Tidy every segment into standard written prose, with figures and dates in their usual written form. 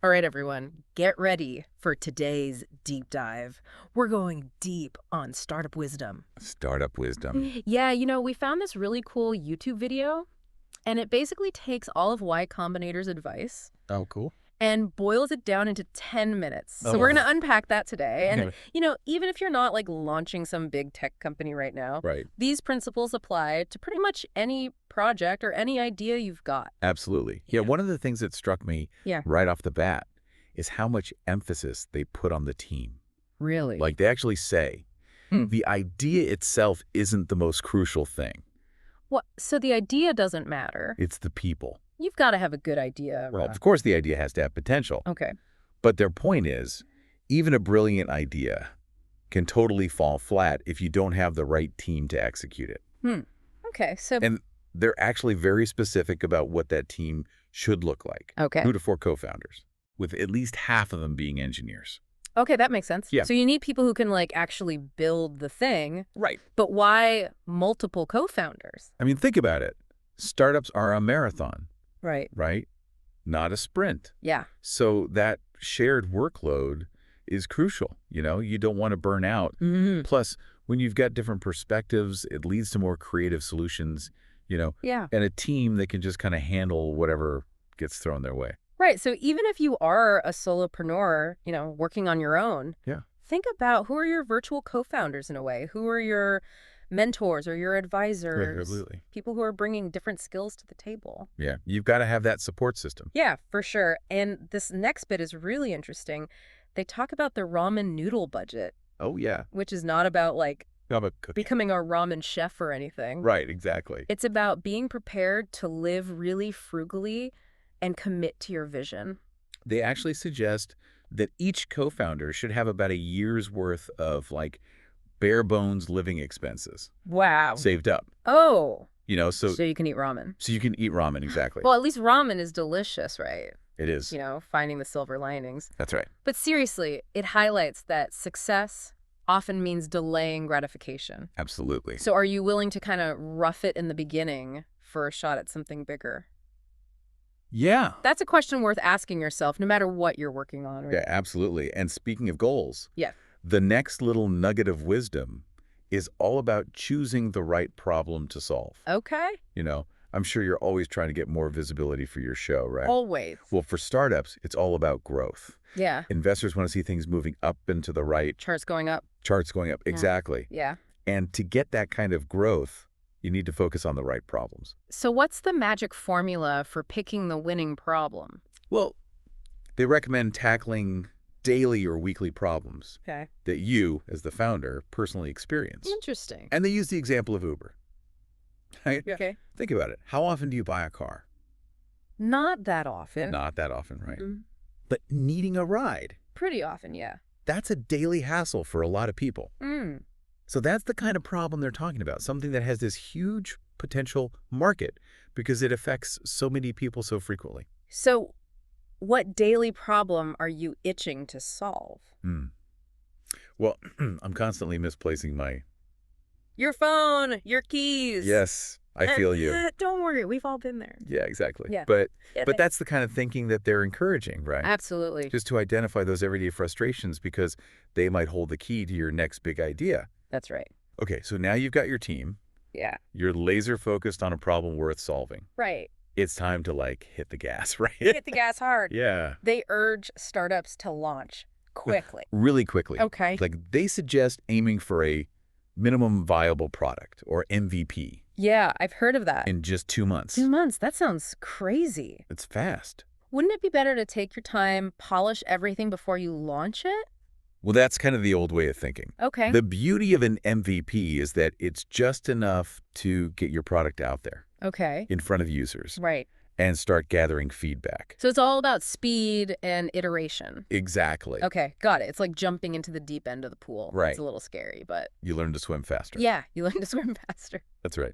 All right, everyone, get ready for today's deep dive. We're going deep on startup wisdom. Startup wisdom. Yeah, we found this really cool YouTube video, and it basically takes all of Y Combinator's advice Oh, cool. and boils it down into 10 minutes. So Oh. we're going to unpack that today. And, Okay. even if you're not like launching some big tech company right now, Right. these principles apply to pretty much any project or any idea you've got. Absolutely. Yeah, one of the things that struck me Yeah. right off the bat is how much emphasis they put on the team. Really? Like they actually say, the idea itself isn't the most crucial thing. What? So the idea doesn't matter. It's the people. You've got to have a good idea. Well, of course the idea has to have potential. Okay. But their point is, even a brilliant idea can totally fall flat if you don't have the right team to execute it. Okay, so... And they're actually very specific about what that team should look like. Okay. 2 to 4 co-founders, with at least half of them being engineers. Okay, that makes sense. Yeah. So you need people who can, actually build the thing. Right. But why multiple co-founders? I mean, think about it. Startups are a marathon, Right. right? Not a sprint. Yeah. So that shared workload is crucial. You don't want to burn out. Mm-hmm. Plus, when you've got different perspectives, it leads to more creative solutions, Yeah. and a team that can just kind of handle whatever gets thrown their way. Right, so even if you are a solopreneur, working on your own, Yeah. think about who are your virtual co-founders in a way. Who are your mentors or your advisors? Absolutely. People who are bringing different skills to the table. Yeah, you've got to have that support system. Yeah, for sure. And this next bit is really interesting. They talk about the ramen noodle budget, Oh, yeah. which is not about How about cooking? becoming a ramen chef or anything. Right, exactly. It's about being prepared to live really frugally and commit to your vision. They actually suggest that each co-founder should have about a year's worth of bare bones living expenses Wow. saved up. Oh, So so you can eat ramen. you can eat ramen, exactly. Well, at least ramen is delicious, right? It is. Finding the silver linings. That's right. But seriously, it highlights that success often means delaying gratification. Absolutely. So are you willing to kind of rough it in the beginning for a shot at something bigger? Yeah. That's a question worth asking yourself, no matter what you're working on. Right? Yeah, absolutely. And speaking of goals, Yeah. the next little nugget of wisdom is all about choosing the right problem to solve. Okay. I'm sure you're always trying to get more visibility for your show, right? Always. Well, for startups, it's all about growth. Yeah. Investors want to see things moving up and to the right, Charts going up. charts going up. Yeah. Exactly. Yeah. And to get that kind of growth, you need to focus on the right problems. So what's the magic formula for picking the winning problem? Well, they recommend tackling daily or weekly problems Okay. that you, as the founder, personally experience. Interesting. And they use the example of Uber. Right? Yeah. Okay. Think about it. How often do you buy a car? Not that often. Not that often, right? Mm, But needing a ride, pretty often, yeah. that's a daily hassle for a lot of people. Mm. So that's the kind of problem they're talking about, something that has this huge potential market because it affects so many people so frequently. So what daily problem are you itching to solve? Well, I'm constantly misplacing my... Your phone, your keys. Yes, I feel you. Don't worry, we've all been there. Yeah, exactly. Yeah. But Yeah, that's the kind of thinking that they're encouraging, right? Absolutely. Just to identify those everyday frustrations because they might hold the key to your next big idea. That's right. Okay, so now you've got your team. Yeah. You're laser focused on a problem worth solving. Right. It's time to hit the gas, right? Hit the gas hard. Yeah. They urge startups to launch quickly. Really quickly. Okay. They suggest aiming for a minimum viable product, or MVP, Yeah, I've heard of that. in just 2 months. 2 months, that sounds crazy. It's fast. Wouldn't it be better to take your time, polish everything before you launch it? Well, that's kind of the old way of thinking. Okay. The beauty of an MVP is that it's just enough to get your product out there Okay. in front of users Right. and start gathering feedback. So it's all about speed and iteration. Exactly. Okay, got it. It's like jumping into the deep end of the pool. Right. It's a little scary, but You learn to swim faster. yeah, you learn to swim faster. That's right.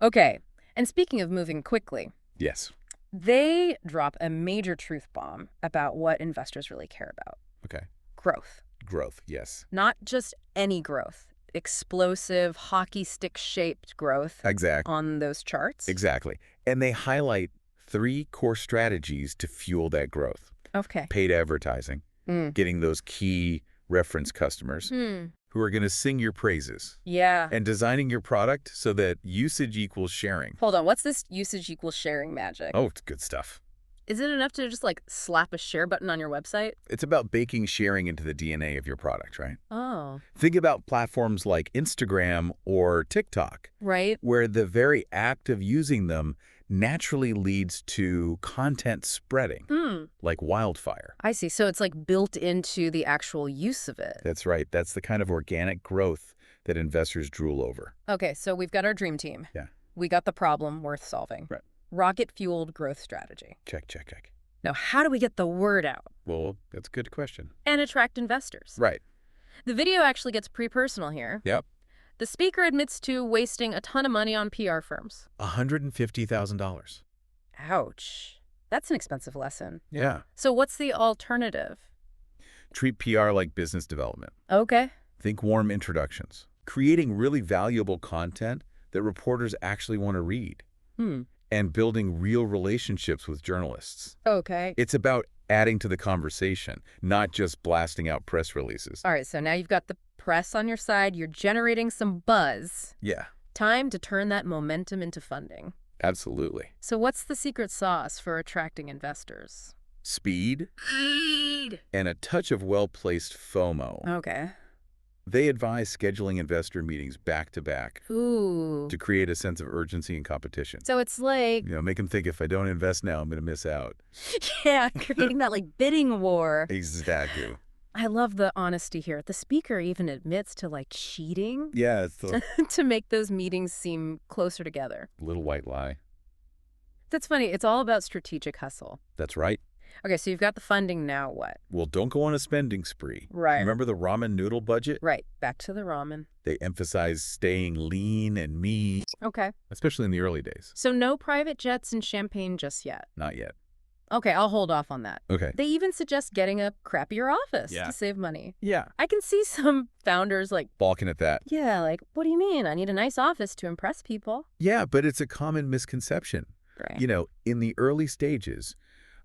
Okay, and speaking of moving quickly, Yes. they drop a major truth bomb about what investors really care about. Okay. Growth. Growth, yes. Not just any growth. Explosive, hockey stick-shaped growth Exactly. on those charts. Exactly. And they highlight 3 core strategies to fuel that growth. Okay. paid advertising, Mm. getting those key reference customers Hmm. who are going to sing your praises, Yeah. and designing your product so that usage equals sharing. Hold on. What's this usage equals sharing magic? Oh, it's good stuff. Is it enough to just like slap a share button on your website? It's about baking sharing into the DNA of your product, right? Oh. Think about platforms like Instagram or TikTok, Right. where the very act of using them naturally leads to content spreading Hmm. like wildfire. I see. So it's like built into the actual use of it. That's right. That's the kind of organic growth that investors drool over. Okay, so we've got our dream team. Yeah. We got the problem worth solving. Right. Rocket-fueled growth strategy. Check, check, check. Now, how do we get the word out Well, that's a good question. and attract investors? Right. The video actually gets pretty personal here. Yep. The speaker admits to wasting a ton of money on PR firms. $150,000. Ouch. That's an expensive lesson. Yeah. So what's the alternative? Treat PR like business development. Okay. Think warm introductions. Creating really valuable content that reporters actually want to read. Hmm. And building real relationships with journalists. Okay. It's about adding to the conversation, not just blasting out press releases. All right, so now you've got the press on your side. You're generating some buzz. Yeah, Time to turn that momentum into funding. absolutely. So what's the secret sauce for attracting investors? Speed Speed. and a touch of well-placed FOMO. Okay. They advise scheduling investor meetings back-to-back Ooh. to create a sense of urgency and competition. So it's like, Make them think if I don't invest now, I'm going to miss out. yeah, creating that like bidding war. Exactly. I love the honesty here. The speaker even admits to like cheating Yeah, it's the to make those meetings seem closer together. little white lie. That's funny. It's all about strategic hustle. That's right. Okay, so you've got the funding, now what? Well, don't go on a spending spree. Right. Remember the ramen noodle budget? Right, back to the ramen. They emphasize staying lean and mean, Okay. especially in the early days. So no private jets and champagne just yet. Not yet. Okay, I'll hold off on that. Okay. They even suggest getting a crappier office Yeah. to save money. Yeah. I can see some founders like, Balking at that. yeah, like, what do you mean? I need a nice office to impress people. Yeah, but it's a common misconception. Right. In the early stages,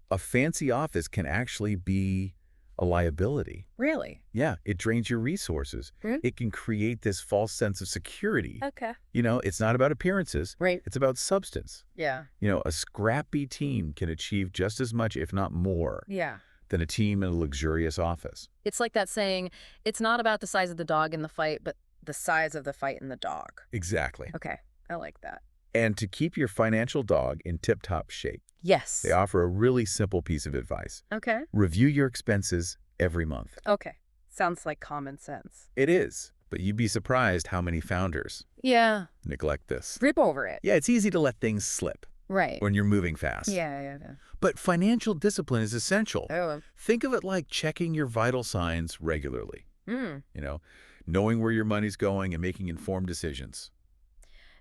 a fancy office can actually be a liability. Really? Yeah, it drains your resources. Hmm? It can create this false sense of security. Okay. It's not about appearances. Right. It's about substance. Yeah. A scrappy team can achieve just as much, if not more, Yeah. than a team in a luxurious office. It's like that saying, it's not about the size of the dog in the fight, but the size of the fight in the dog. Exactly. Okay. I like that. And to keep your financial dog in tip-top shape, Yes. they offer a really simple piece of advice. Okay. Review your expenses every month. Okay. Sounds like common sense. It is, but you'd be surprised how many founders Yeah. neglect this. Rip over it. Yeah, it's easy to let things slip Right. when you're moving fast. Yeah. But financial discipline is essential. Oh. Think of it like checking your vital signs regularly. Hmm. Knowing where your money's going and making informed decisions.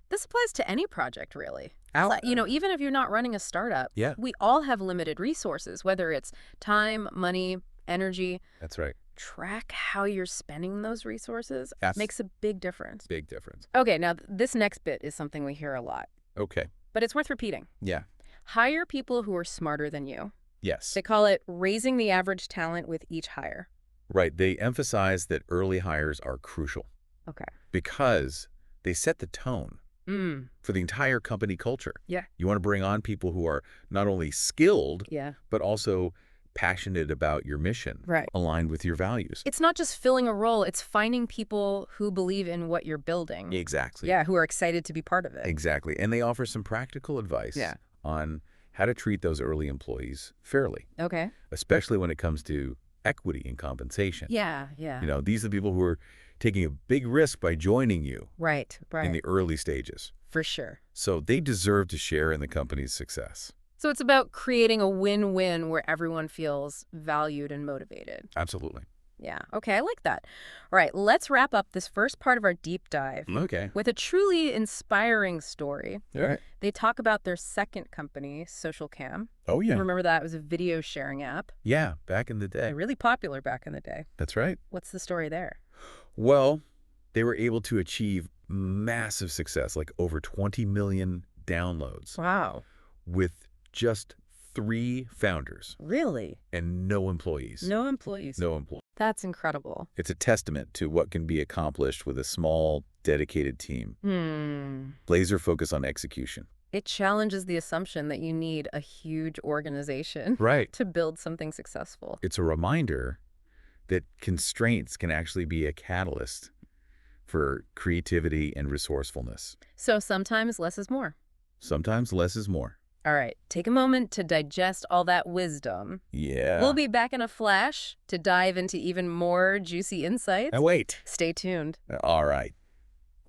This applies to any project, really. Out. Even if you're not running a startup, Yeah. we all have limited resources, whether it's time, money, energy. That's right. Track how you're spending those resources Yes. makes a big difference. Big difference. Okay, now this next bit is something we hear a lot, Okay. but it's worth repeating. Yeah. Hire people who are smarter than you. Yes. They call it raising the average talent with each hire. Right. They emphasize that early hires are crucial Okay. because they set the tone for the entire company culture. Yeah. You want to bring on people who are not only skilled, Yeah. but also passionate about your mission, Right. aligned with your values. It's not just filling a role, it's finding people who believe in what you're building. Exactly. Yeah, who are excited to be part of it. Exactly. And they offer some practical advice Yeah. on how to treat those early employees fairly, Okay. especially when it comes to equity and compensation. Yeah. These are the people who are taking a big risk by joining you Right. in the early stages. For sure. So they deserve to share in the company's success. So it's about creating a win-win where everyone feels valued and motivated. Absolutely. Yeah. Okay, I like that. All right, let's wrap up this first part of our deep dive Okay. with a truly inspiring story. All right. They talk about their second company, Social Cam. Oh, yeah. Remember that? It was a video sharing app. Yeah, back in the day. Really popular back in the day. That's right. What's the story there? Well, they were able to achieve massive success, like over 20 million downloads, Wow. with just 3 founders Really? and no employees. No employees. No employees. That's incredible. It's a testament to what can be accomplished with a small, dedicated team. Laser focus on execution. It challenges the assumption that you need a huge organization Right. to build something successful. It's a reminder that constraints can actually be a catalyst for creativity and resourcefulness. So sometimes less is more. Sometimes less is more. All right, take a moment to digest all that wisdom. Yeah. We'll be back in a flash to dive into even more juicy insights. Now wait. Stay tuned. All right.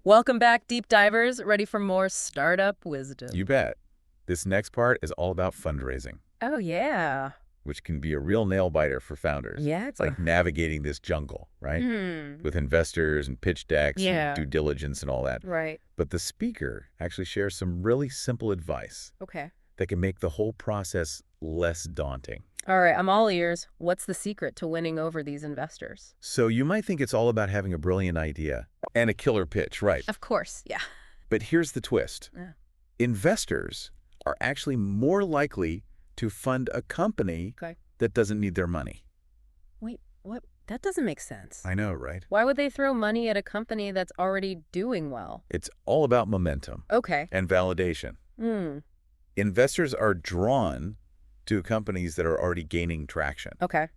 Welcome back, deep divers, ready for more startup wisdom. You bet. This next part is all about fundraising, Oh, yeah. which can be a real nail-biter for founders. Yeah, It's like navigating this jungle, right? With investors and pitch decks Yeah. and due diligence and all that. Right. But the speaker actually shares some really simple advice Okay. that can make the whole process less daunting. All right, I'm all ears. What's the secret to winning over these investors? So you might think it's all about having a brilliant idea and a killer pitch, right? Of course, yeah. But here's the twist. Yeah. Investors are actually more likely to fund a company Okay. that doesn't need their money. Wait, what? That doesn't make sense. I know, right? Why would they throw money at a company that's already doing well? It's all about momentum Okay. and validation. Investors are drawn to companies that are already gaining traction, Okay.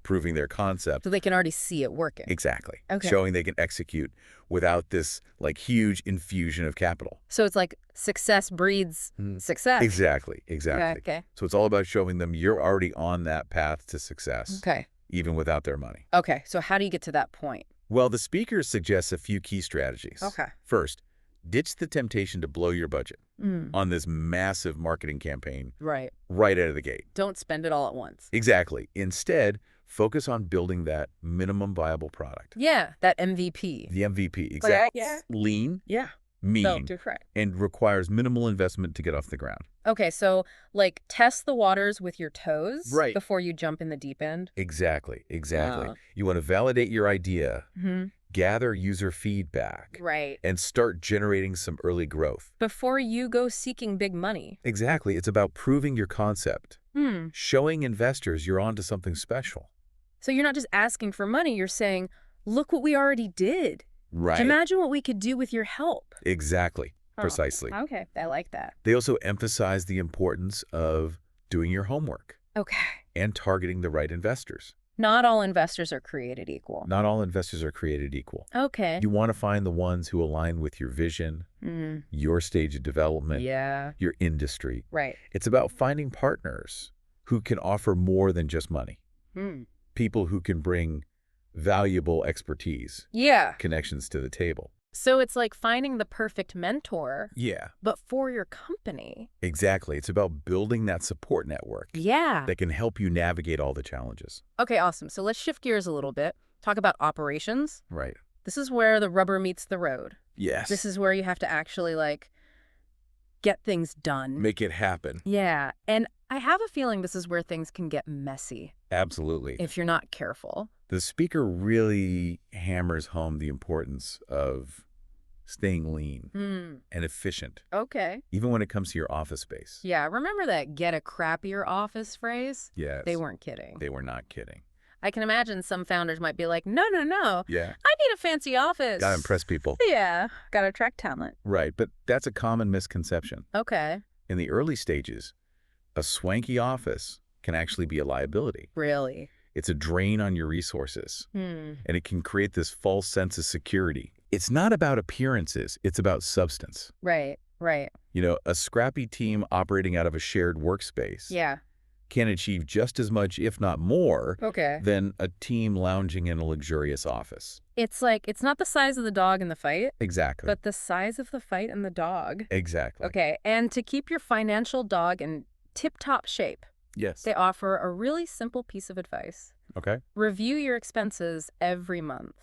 proving their concept. So they can already see it working. Exactly. Okay. Showing they can execute without this huge infusion of capital. So it's like success breeds success. Exactly. Okay. So it's all about showing them you're already on that path to success, Okay. even without their money. Okay. So how do you get to that point? Well, the speaker suggests a few key strategies. Okay. First, ditch the temptation to blow your budget on this massive marketing campaign Right. right out of the gate. Don't spend it all at once. Exactly. Instead, focus on building that minimum viable product. Yeah. That MVP. The MVP. Exactly. Yeah. Lean, Yeah. mean, right. and requires minimal investment to get off the ground. Okay. So test the waters with your toes Right. before you jump in the deep end. Exactly. You want to validate your idea, Mm-hmm. gather user feedback, Right. and start generating some early growth. Before you go seeking big money. Exactly. It's about proving your concept, showing investors you're onto something special. So you're not just asking for money. You're saying, look what we already did. Right. Imagine what we could do with your help. Exactly. Oh, Precisely. Okay. I like that. They also emphasize the importance of doing your homework Okay. and targeting the right investors. Not all investors are created equal. Not all investors are created equal. Okay. You want to find the ones who align with your vision, your stage of development, Yeah. your industry. Right. It's about finding partners who can offer more than just money. People who can bring valuable expertise, Yeah. connections to the table. So it's like finding the perfect mentor, Yeah, but for your company. exactly. It's about building that support network Yeah. that can help you navigate all the challenges. Okay, awesome. So let's shift gears a little bit. Talk about operations. Right. This is where the rubber meets the road. Yes. This is where you have to actually get things done. Make it happen. Yeah. And I have a feeling this is where things can get messy Absolutely. if you're not careful. The speaker really hammers home the importance of staying lean and efficient, Okay. even when it comes to your office space. Yeah, remember that get a crappier office phrase? Yes. They weren't kidding. They were not kidding. I can imagine some founders might be like, no. Yeah. I need a fancy office. Gotta impress people. Yeah. Gotta attract talent. Right. But that's a common misconception. Okay. In the early stages, a swanky office can actually be a liability. Really? It's a drain on your resources, and it can create this false sense of security. It's not about appearances. It's about substance. Right. A scrappy team operating out of a shared workspace Yeah. can achieve just as much, if not more, Okay. than a team lounging in a luxurious office. It's it's not the size of the dog in the fight, Exactly. but the size of the fight and the dog. Exactly. Okay. And to keep your financial dog in tip-top shape, Yes. they offer a really simple piece of advice. Okay. Review your expenses every month.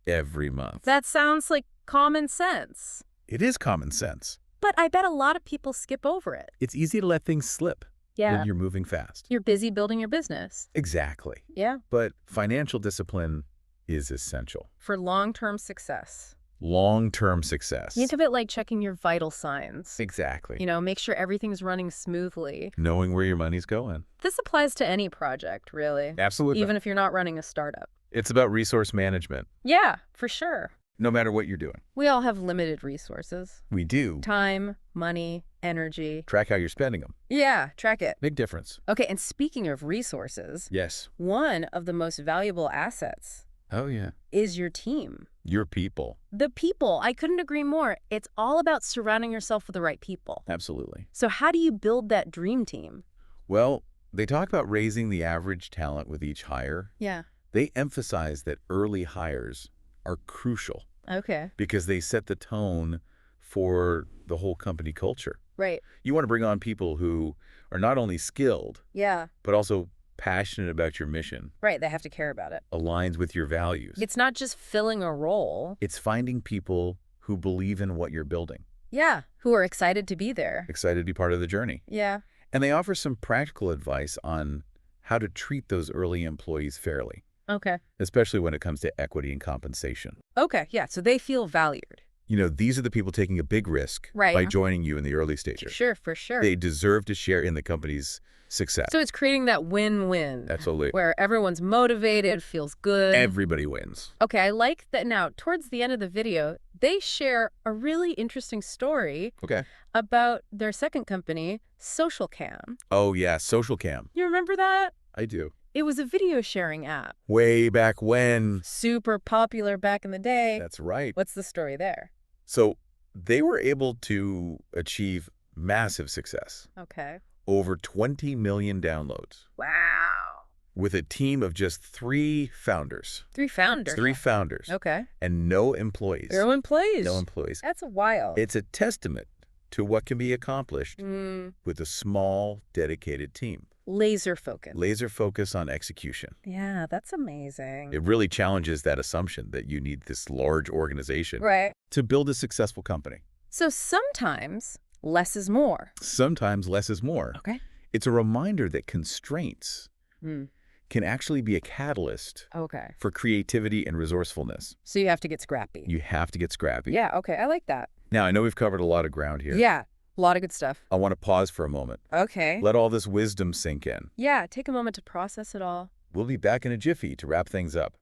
Every month. That sounds like common sense. It is common sense. But I bet a lot of people skip over it. It's easy to let things slip Yeah. when you're moving fast. You're busy building your business. Exactly. Yeah. But financial discipline is essential. For long-term success. Long-term success. Think of it like checking your vital signs. Exactly. Make sure everything's running smoothly. Knowing where your money's going. This applies to any project, really. Absolutely. Even if you're not running a startup. It's about resource management, Yeah, for sure. no matter what you're doing. We all have limited resources. We do. Time, money, energy. Track how you're spending them. Yeah, track it. Big difference. Okay, and speaking of resources, Yes. one of the most valuable assets Oh, yeah. is your team. Your people. The people. I couldn't agree more. It's all about surrounding yourself with the right people. Absolutely. So how do you build that dream team? Well, they talk about raising the average talent with each hire. Yeah. They emphasize that early hires are crucial Okay. because they set the tone for the whole company culture. Right. You want to bring on people who are not only skilled, Yeah. but also passionate about your mission, Right. They have to care about it. aligns with your values. It's not just filling a role. It's finding people who believe in what you're building, Yeah. Who are excited to be there. excited to be part of the journey. Yeah. And they offer some practical advice on how to treat those early employees fairly, Okay. especially when it comes to equity and compensation. Okay. Yeah. So they feel valued. These are the people taking a big risk Right. by joining you in the early stages. Sure, for sure. They deserve to share in the company's success. So it's creating that win-win. Absolutely. Where everyone's motivated, feels good. Everybody wins. Okay, I like that now. Towards the end of the video, they share a really interesting story Okay. about their second company, SocialCam. Oh, yeah, Social Cam. You remember that? I do. It was a video sharing app. Way back when. Super popular back in the day. That's right. What's the story there? So they were able to achieve massive success. Okay. Over 20 million downloads Wow. with a team of just 3 founders. 3 founders. 3 founders. Okay. And no employees. No employees. No employees. That's wild. It's a testament to what can be accomplished Mm, with a small, dedicated team. laser focus. Laser focus on execution. Yeah, that's amazing. It really challenges that assumption that you need this large organization Right. to build a successful company. So sometimes less is more. Sometimes less is more. Okay. It's a reminder that constraints Mm. can actually be a catalyst Okay. for creativity and resourcefulness. So you have to get scrappy. You have to get scrappy. Yeah, okay. I like that. Now, I know we've covered a lot of ground here. Yeah, a lot of good stuff. I want to pause for a moment. Okay. Let all this wisdom sink in. Yeah, take a moment to process it all. We'll be back in a jiffy to wrap things up.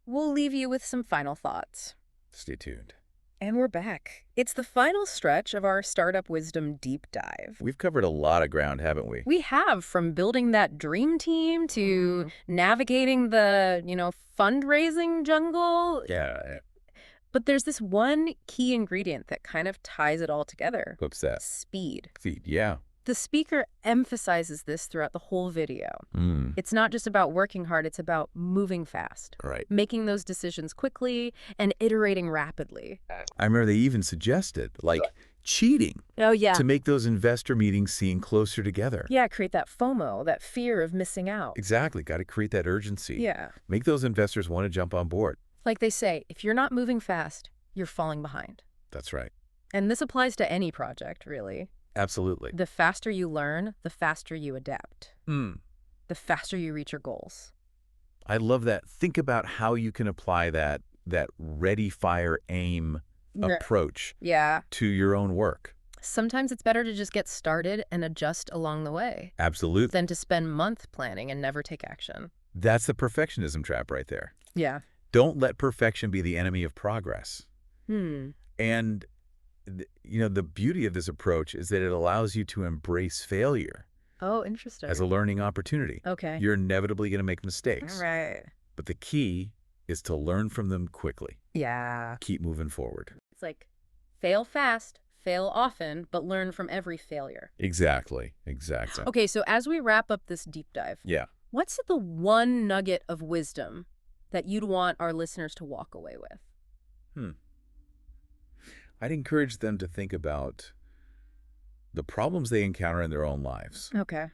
We'll leave you with some final thoughts. Stay tuned. And we're back. It's the final stretch of our Startup Wisdom Deep Dive. We've covered a lot of ground, haven't we? We have, from building that dream team to navigating the, fundraising jungle. Yeah. But there's this one key ingredient that kind of ties it all together. What's that? Speed. Feed. Yeah. The speaker emphasizes this throughout the whole video. Mm. It's not just about working hard, it's about moving fast, Right. making those decisions quickly, and iterating rapidly. I remember they even suggested, cheating Oh, yeah. to make those investor meetings seem closer together. Yeah, create that FOMO, that fear of missing out. Exactly. Got to create that urgency. Yeah. Make those investors want to jump on board. Like they say, if you're not moving fast, you're falling behind. That's right. And this applies to any project, really. Absolutely. The faster you learn, the faster you adapt. Mm. The faster you reach your goals. I love that. Think about how you can apply that ready, fire, aim approach Yeah. to your own work. Sometimes it's better to just get started and adjust along the way Absolutely. than to spend months planning and never take action. That's the perfectionism trap right there. Yeah. Don't let perfection be the enemy of progress. Hmm. And, the beauty of this approach is that it allows you to embrace failure Oh, interesting. as a learning opportunity. Okay. You're inevitably going to make mistakes. All right. But the key is to learn from them quickly. Yeah. Keep moving forward. It's like fail fast, fail often, but learn from every failure. Exactly. Exactly. Okay, so as we wrap up this deep dive, Yeah. what's the one nugget of wisdom that you'd want our listeners to walk away with? I'd encourage them to think about the problems they encounter in their own lives. Okay.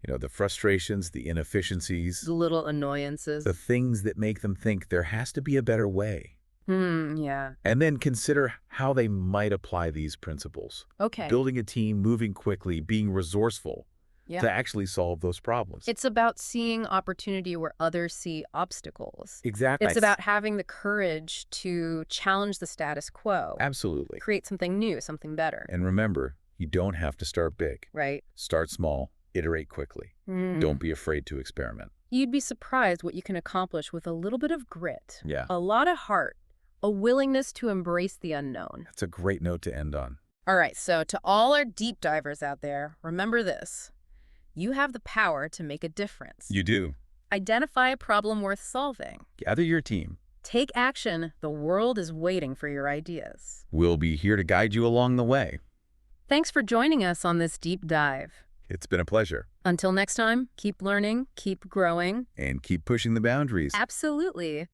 The frustrations, the inefficiencies, The little annoyances. the things that make them think there has to be a better way. Yeah. And then consider how they might apply these principles. Okay. Building a team, moving quickly, being resourceful. Yeah. to actually solve those problems. It's about seeing opportunity where others see obstacles. Exactly. It's about having the courage to challenge the status quo, Absolutely. create something new, something better. And remember, you don't have to start big. Right? Start small, iterate quickly. Don't be afraid to experiment. You'd be surprised what you can accomplish with a little bit of grit, Yeah. a lot of heart, a willingness to embrace the unknown. That's a great note to end on. All right, so to all our deep divers out there, remember this. You have the power to make a difference. You do. Identify a problem worth solving. Gather your team. Take action. The world is waiting for your ideas. We'll be here to guide you along the way. Thanks for joining us on this deep dive. It's been a pleasure. Until next time, keep learning, keep growing. And keep pushing the boundaries. Absolutely.